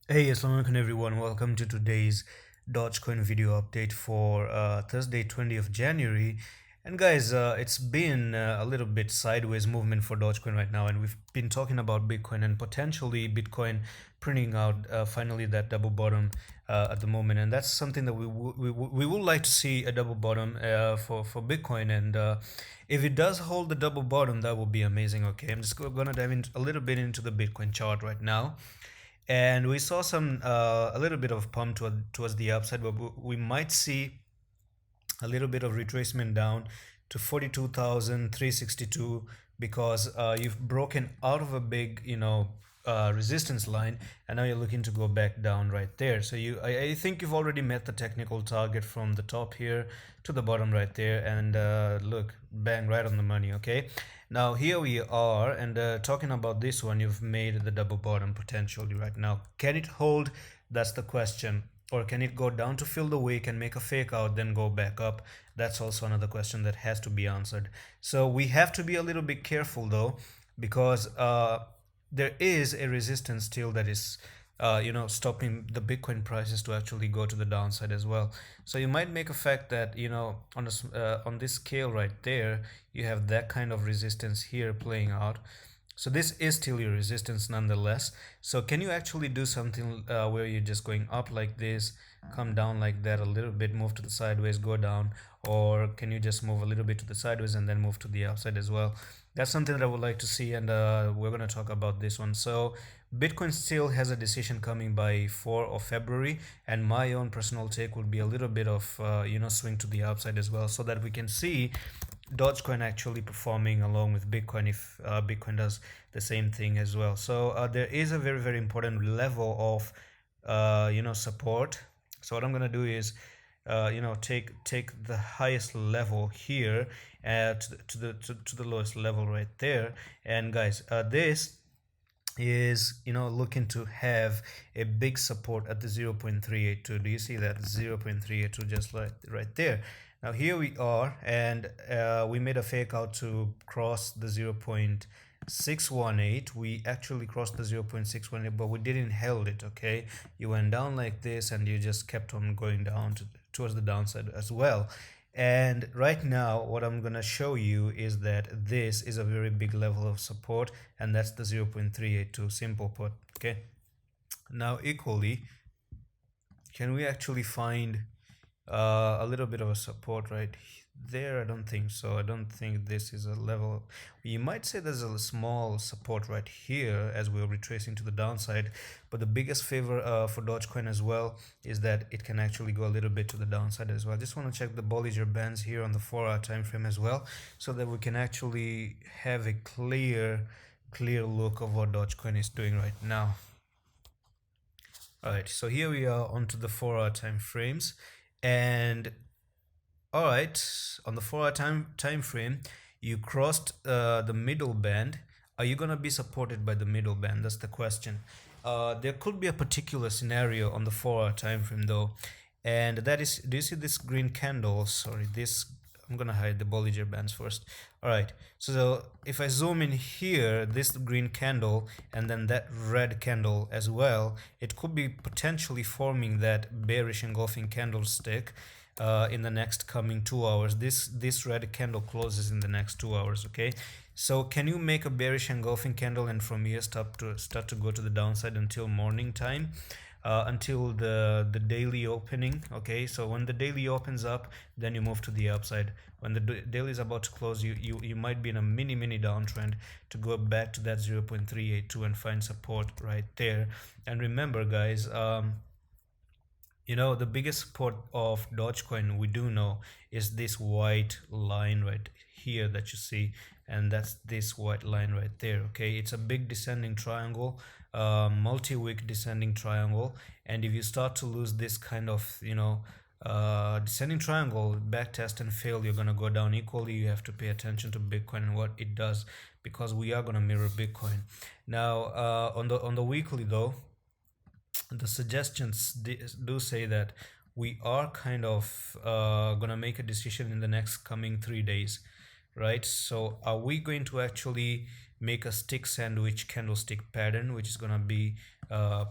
Hey, assalamu alaikum everyone. Welcome to today's DOGECOIN video update for Thursday, 20th of January. And guys, it's been a little bit sideways movement for DOGECOIN right now, and we've been talking about Bitcoin and potentially Bitcoin printing out finally that double bottom at the moment, and that's something that we would like to see a double bottom for Bitcoin, and if it does hold the double bottom, that would be amazing. Okay, I'm just gonna dive in a little bit into the Bitcoin chart right now, and we saw some a little bit of pump towards the upside, but we might see a little bit of retracement down to 42,362 because you've broken out of a big, resistance line, and now you're looking to go back down right there. So I think you've already met the technical target from the top here to the bottom right there, and look, bang, right on the money. Okay, now here we are, and talking about this one, you've made the double bottom potentially right now. Can it hold? That's the question. Or can it go down to fill the wick and make a fake out, then go back up? That's also another question that has to be answered. So we have to be a little bit careful though, because there is a resistance still that is stopping the Bitcoin prices to actually go to the downside as well. So you might make a fact that, on this scale right there, you have that kind of resistance here playing out. So this is still your resistance nonetheless. So can you actually do something where you're just going up like this, come down like that a little bit, move to the sideways, go down, or can you just move a little bit to the sideways and then move to the upside as well? That's something that I would like to see, and we're going to talk about this one. So Bitcoin still has a decision coming by 4th of February, and my own personal take would be a little bit of swing to the upside as well, so that we can see Dogecoin actually performing along with Bitcoin if Bitcoin does the same thing as well. So there is a very important level of support. So what I'm gonna do is take the highest level here to the lowest level right there. And guys, this is looking to have a big support at the 0.382. Do you see that 0.382 just like right there? Now here we are, and we made a fake out to cross the 0.618. We actually crossed the 0.618, but we didn't held it. Okay, you went down like this and you just kept on going down towards the downside as well. And right now, what I'm gonna show you is that this is a very big level of support, and that's the 0.382, simple put. Okay, now equally, can we actually find a little bit of a support right there? I don't think so. I don't think this is a level. You might say there's a small support right here as we're retracing to the downside, but the biggest favor for Dogecoin as well is that it can actually go a little bit to the downside as well. I just want to check the Bollinger Bands here on the 4-hour time frame as well, so that we can actually have a clear look of what Dogecoin is doing right now. All right, so here we are onto the 4-hour time frames, and all right, on the 4-hour time frame, you crossed the middle band. Are you gonna be supported by the middle band? That's the question. There could be a particular scenario on the 4-hour time frame though, and that is, do you see this green candle? Sorry, this, I'm gonna hide the Bollinger Bands first. All right, so if I zoom in here, this green candle and then that red candle as well, it could be potentially forming that bearish engulfing candlestick in the next coming 2 hours. This red candle closes in the next 2 hours. Okay, so can you make a bearish engulfing candle and from here start to go to the downside until morning time? Until the daily opening. Okay, so when the daily opens up, then you move to the upside. When the daily is about to close, you might be in a mini downtrend to go back to that 0.382 and find support right there. And remember guys, the biggest support of Dogecoin, we do know, is this white line right here that you see, and that's this white line right there. Okay, it's a big descending triangle, multi-wick descending triangle, and if you start to lose this kind of descending triangle, back test and fail, you're gonna go down equally. You have to pay attention to Bitcoin and what it does, because we are gonna mirror Bitcoin. Now on the weekly though, the suggestions do say that we are kind of gonna make a decision in the next coming 3 days, right? So are we going to actually make a stick sandwich candlestick pattern, which is gonna be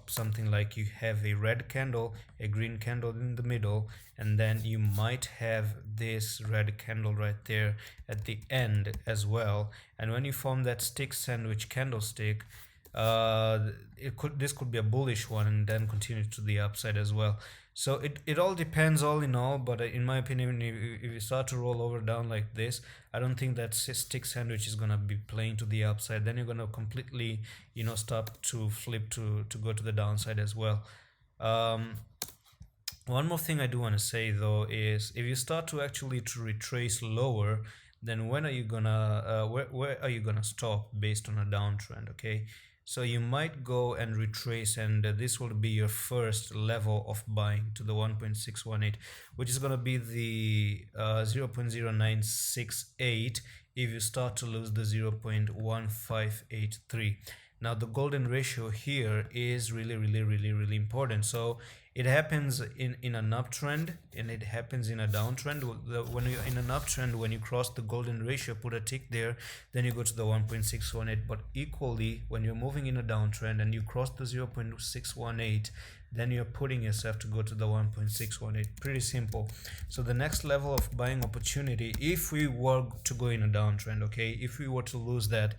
something like you have a red candle, a green candle in the middle, and then you might have this red candle right there at the end as well. And when you form that stick sandwich candlestick, this could be a bullish one and then continue to the upside as well. So it all depends all in all, but in my opinion, if you start to roll over down like this, I don't think that stick sandwich is gonna be playing to the upside. Then you're gonna completely, start to flip to go to the downside as well. One more thing I do want to say though is if you start to actually to retrace lower, then when are you gonna where are you gonna stop based on a downtrend? Okay, so you might go and retrace, and this will be your first level of buying to the 1.618, which is gonna be the 0.0968 if you start to lose the 0.1583. Now the golden ratio here is really important. So it happens in an uptrend and it happens in a downtrend. When you're in an uptrend, when you cross the golden ratio, put a tick there, then you go to the 1.618. But equally, when you're moving in a downtrend and you cross the 0.618, then you're putting yourself to go to the 1.618. Pretty simple. So the next level of buying opportunity, if we were to go in a downtrend, okay, if we were to lose that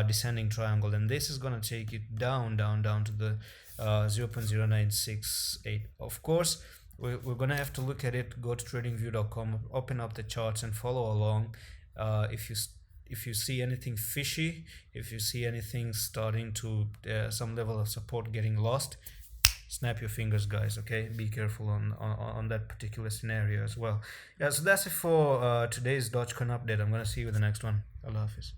descending triangle, and this is going to take it down to the 0.0968. Of course, we're going to have to look at it. Go to tradingview.com, open up the charts and follow along. If you see anything fishy, if you see anything starting to some level of support getting lost, snap your fingers, guys. Okay, be careful on that particular scenario as well. Yeah, so that's it for today's Dogecoin update. I'm going to see you with the next one. Allah Hafiz.